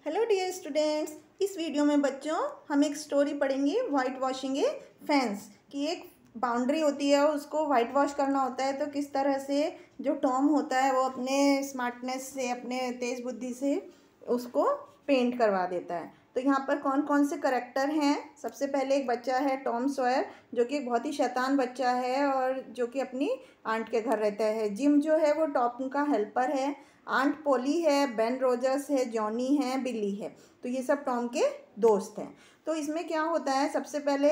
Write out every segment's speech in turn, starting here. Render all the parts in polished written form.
Hello dear students, इस video में बच्चों हम एक स्टोरी पढ़ेंगे वाइट वॉशिंग ए फेंस कि एक बाउंड्री होती है, उसको वाइट वॉश करना होता है। तो किस तरह से जो टॉम होता है वो अपने स्मार्टनेस से, अपने तेज़ बुद्धि से उसको पेंट करवा देता है। तो यहाँ पर कौन कौन से करैक्टर हैं। सबसे पहले एक बच्चा है टॉम सॉयर, जो कि एक बहुत ही शैतान बच्चा है और जो कि अपनी आंट के घर रहता है। जिम जो है वो टॉम का हेल्पर है। आंट पोली है, बेन रोजर्स है, जॉनी है, बिली है। तो ये सब टॉम के दोस्त हैं। तो इसमें क्या होता है, सबसे पहले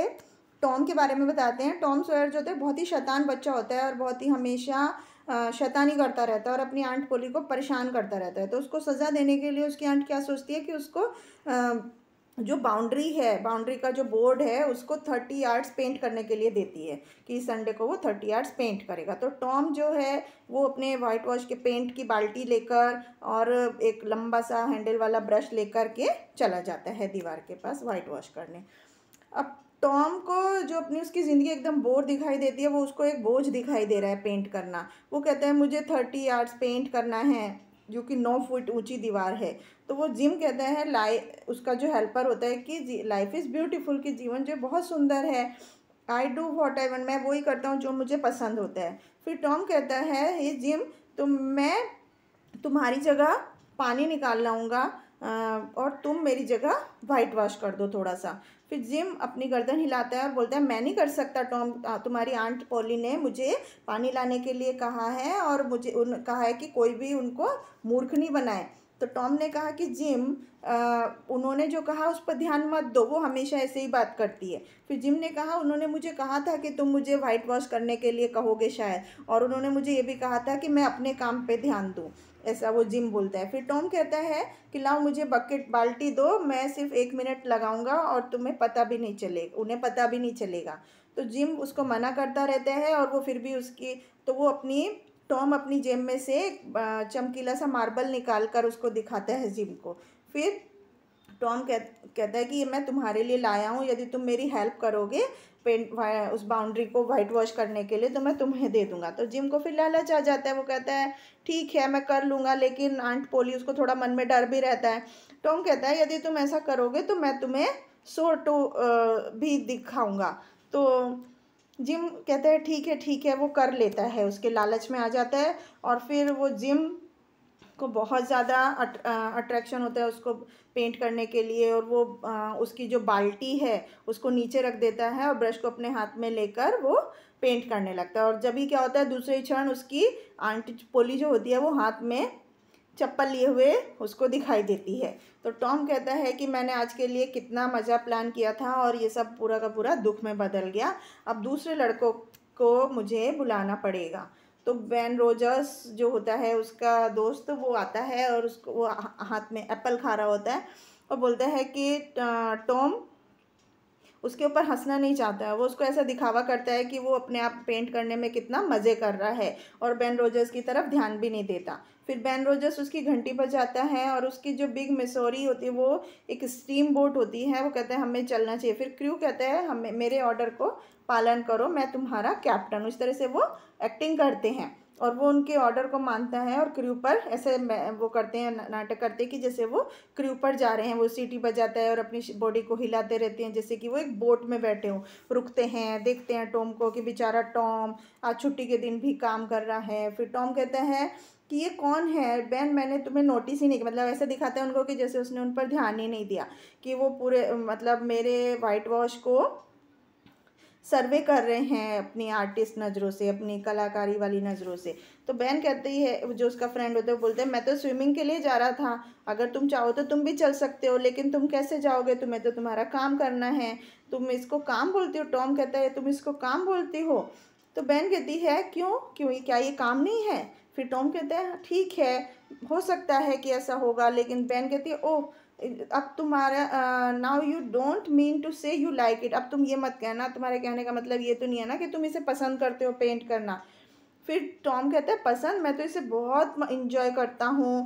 टॉम के बारे में बताते हैं। टॉम सॉयर जो होता है बहुत ही शैतान बच्चा होता है और बहुत ही हमेशा शैतानी करता रहता है और अपनी आंट पोली को परेशान करता रहता है। तो उसको सज़ा देने के लिए उसकी आंट क्या सोचती है कि उसको जो बाउंड्री है, बाउंड्री का जो बोर्ड है, उसको 30 यार्ड्स पेंट करने के लिए देती है कि संडे को वो 30 यार्ड्स पेंट करेगा। तो टॉम जो है वो अपने वाइट वॉश के पेंट की बाल्टी लेकर और एक लंबा सा हैंडल वाला ब्रश लेकर के चला जाता है दीवार के पास वाइट वॉश करने। अब टॉम को जो अपनी उसकी ज़िंदगी एकदम बोर दिखाई देती है, वो उसको एक बोझ दिखाई दे रहा है पेंट करना। वो कहता है मुझे 30 यार्ड्स पेंट करना है, जो कि 9 फुट ऊंची दीवार है। तो वो जिम कहता है, उसका जो हेल्पर होता है, कि लाइफ इज़ ब्यूटीफुल, कि जीवन जो बहुत सुंदर है। I do what I want, मैं वही करता हूँ जो मुझे पसंद होता है। फिर टॉम कहता है, हे जिम, तो मैं तुम्हारी जगह पानी निकाल लाऊंगा और तुम मेरी जगह वाइट वॉश कर दो थोड़ा सा। फिर जिम अपनी गर्दन हिलाता है और बोलता है मैं नहीं कर सकता टॉम, तुम्हारी आंट पॉली ने मुझे पानी लाने के लिए कहा है और मुझे कहा है कि कोई भी उनको मूर्ख नहीं बनाए। तो टॉम ने कहा कि जिम, उन्होंने जो कहा उस पर ध्यान मत दो, वो हमेशा ऐसे ही बात करती है। फिर जिम ने कहा उन्होंने मुझे कहा था कि तुम मुझे वाइट वॉश करने के लिए कहोगे शायद, और उन्होंने मुझे ये भी कहा था कि मैं अपने काम पे ध्यान दूँ, ऐसा वो जिम बोलता है। फिर टॉम कहता है कि लाओ मुझे बकेट बाल्टी दो, मैं सिर्फ 1 मिनट लगाऊंगा और तुम्हें पता भी नहीं चलेगा, उन्हें पता भी नहीं चलेगा। तो जिम उसको मना करता रहता है और वो फिर भी उसकी, तो वो टॉम अपनी जेब में से चमकीला सा मार्बल निकाल कर उसको दिखाता है जिम को। फिर टॉम कहता है कि ये मैं तुम्हारे लिए लाया हूँ, यदि तुम मेरी हेल्प करोगे उस बाउंड्री को वाइट वॉश करने के लिए तो मैं तुम्हें दे दूंगा। तो जिम को फिर लालच आ जाता है, वो कहता है ठीक है मैं कर लूँगा, लेकिन आंट पोली, उसको थोड़ा मन में डर भी रहता है। टॉम कहता है यदि तुम ऐसा करोगे तो मैं तुम्हें सोटो भी दिखाऊंगा। तो जिम कहता है ठीक है, वो कर लेता है, उसके लालच में आ जाता है। और फिर वो जिम को बहुत ज़्यादा अट्रैक्शन होता है उसको पेंट करने के लिए, और वो उसकी जो बाल्टी है उसको नीचे रख देता है और ब्रश को अपने हाथ में लेकर वो पेंट करने लगता है। और जब ही क्या होता है, दूसरे क्षण उसकी आंटी पोली जो होती है वो हाथ में चप्पल लिए हुए उसको दिखाई देती है। तो टॉम कहता है कि मैंने आज के लिए कितना मज़ा प्लान किया था और ये सब पूरा का पूरा दुख में बदल गया, अब दूसरे लड़कों को मुझे बुलाना पड़ेगा। तो बेन रोजर्स जो होता है उसका दोस्त, वो आता है और उसको वो हाथ में एप्पल खा रहा होता है और बोलता है कि टॉम उसके ऊपर हंसना नहीं चाहता है, वो उसको ऐसा दिखावा करता है कि वो अपने आप पेंट करने में कितना मज़े कर रहा है और बेन रोजर्स की तरफ ध्यान भी नहीं देता। फिर बेन रोजर्स उसकी घंटी बजाता है और उसकी जो बिग मिसोरी होती है, वो एक स्टीम बोट होती है, वो कहता है हमें चलना चाहिए। फिर क्रू कहता है हमें, मेरे ऑर्डर को पालन करो, मैं तुम्हारा कैप्टन हूँ। इस तरह से वो एक्टिंग करते हैं और वो उनके ऑर्डर को मानता है और क्रू पर ऐसे वो करते हैं, नाटक करते हैं कि जैसे वो क्रू पर जा रहे हैं। वो सीटी बजाता है और अपनी बॉडी को हिलाते रहते हैं जैसे कि वो एक बोट में बैठे हों। रुकते हैं, देखते हैं टॉम को कि बेचारा टॉम आज छुट्टी के दिन भी काम कर रहा है। फिर टॉम कहता है कि ये कौन है बेन, मैंने तुम्हें नोटिस ही नहीं किया, मतलब ऐसा दिखाता है उनको कि जैसे उसने उन पर ध्यान ही नहीं दिया, कि वो पूरे मतलब मेरे वाइट वॉश को सर्वे कर रहे हैं अपनी आर्टिस्ट नज़रों से, अपनी कलाकारी वाली नज़रों से। तो बहन कहती है, जो उसका फ्रेंड होता है, बोलते हैं मैं तो स्विमिंग के लिए जा रहा था, अगर तुम चाहो तो तुम भी चल सकते हो, लेकिन तुम कैसे जाओगे, तुम्हें तो तुम्हारा काम करना है, तुम इसको काम बोलती हो। टॉम कहता है तुम इसको काम बोलती हो। तो बहन कहती है क्यों क्यों, क्या ये काम नहीं है। फिर टॉम कहता है ठीक है, हो सकता है कि ऐसा होगा, लेकिन बहन कहती है ओह, अब तुम्हारा now you don't mean to say you like it, अब तुम ये मत कहना, तुम्हारे कहने का मतलब ये तो नहीं है ना कि तुम इसे पसंद करते हो पेंट करना। फिर टॉम कहता है पसंद, मैं तो इसे बहुत इंजॉय करता हूँ,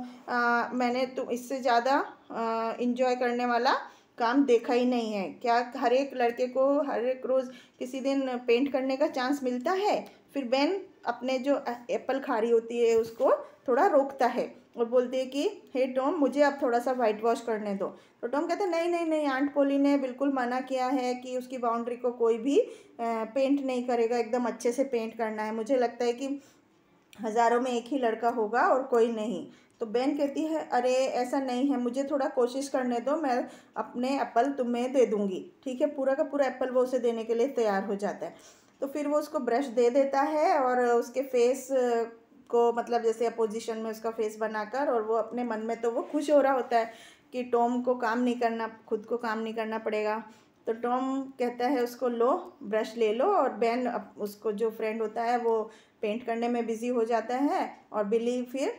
मैंने तो इससे ज़्यादा इंजॉय करने वाला काम देखा ही नहीं है। क्या हर एक लड़के को हर एक रोज़ किसी दिन पेंट करने का चांस मिलता है। फिर बेन अपने जो एप्पल खा रही होती है उसको थोड़ा रोकता है और बोलती है कि हे टॉम, मुझे अब थोड़ा सा वाइट वॉश करने दो। तो टॉम कहता है नहीं नहीं नहीं, आंट पोली ने बिल्कुल मना किया है कि उसकी बाउंड्री को कोई भी पेंट नहीं करेगा, एकदम अच्छे से पेंट करना है। मुझे लगता है कि हज़ारों में एक ही लड़का होगा और कोई नहीं। तो बेन कहती है अरे ऐसा नहीं है, मुझे थोड़ा कोशिश करने दो, मैं अपने एप्पल तुम्हें दे दूँगी, ठीक है। पूरा का पूरा एप्पल वो उसे देने के लिए तैयार हो जाता है। तो फिर वो उसको ब्रश दे देता है और उसके फेस को, मतलब जैसे अपोजिशन में उसका फेस बनाकर, और वो अपने मन में तो वो खुश हो रहा होता है कि टॉम को काम नहीं करना, खुद को काम नहीं करना पड़ेगा। तो टॉम कहता है उसको लो ब्रश ले लो, और बेन उसको जो फ्रेंड होता है वो पेंट करने में बिज़ी हो जाता है। और बिली फिर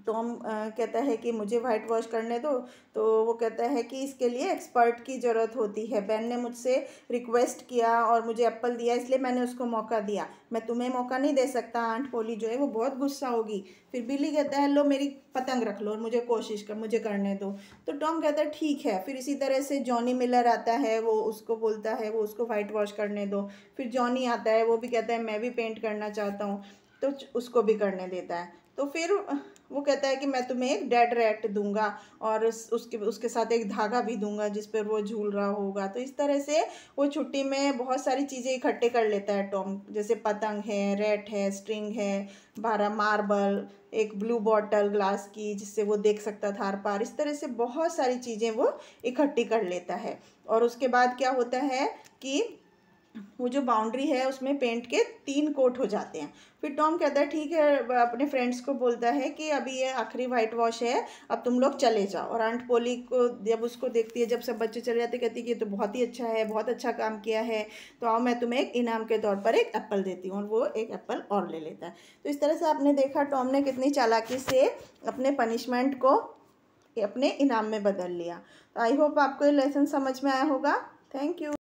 टॉम कहता है कि मुझे वाइट वॉश करने दो। तो वो कहता है कि इसके लिए एक्सपर्ट की ज़रूरत होती है। बेन ने मुझसे रिक्वेस्ट किया और मुझे एप्पल दिया, इसलिए मैंने उसको मौका दिया, मैं तुम्हें मौका नहीं दे सकता। आंट पोली जो है वो बहुत गुस्सा होगी। फिर बिली कहता है लो मेरी पतंग रख लो और मुझे करने दो। तो टॉम कहता है ठीक है। फिर इसी तरह से जॉनी मिलर आता है, वो उसको बोलता है वो उसको वाइट वॉश करने दो। फिर जॉनी आता है, वो भी कहता है मैं भी पेंट करना चाहता हूँ, तो उसको भी करने देता है। तो फिर वो कहता है कि मैं तुम्हें एक डेड रैट दूंगा और उसके साथ एक धागा भी दूंगा जिस पर वो झूल रहा होगा। तो इस तरह से वो छुट्टी में बहुत सारी चीज़ें इकट्ठे कर लेता है टॉम, जैसे पतंग है, रैट है, स्ट्रिंग है, 12 मार्बल, एक ब्लू बॉटल ग्लास की जिससे वो देख सकता था आर पार। इस तरह से बहुत सारी चीज़ें वो इकट्ठी कर लेता है। और उसके बाद क्या होता है कि वो जो बाउंड्री है उसमें पेंट के 3 कोट हो जाते हैं। फिर टॉम कहता है ठीक है, अपने फ्रेंड्स को बोलता है कि अभी ये आखिरी वाइट वॉश है, अब तुम लोग चले जाओ। और आंट पोली को जब उसको देखती है, जब सब बच्चे चले जाते, कहती है कि ये तो बहुत ही अच्छा है, बहुत अच्छा काम किया है, तो आओ मैं तुम्हें एक इनाम के तौर पर एक एप्पल देती हूँ। और वो एक एप्पल और ले लेता है। तो इस तरह से आपने देखा टॉम ने कितनी चालाकी से अपने पनिशमेंट को अपने इनाम में बदल लिया। तो आई होप आपको ये लेसन समझ में आया होगा। Thank you.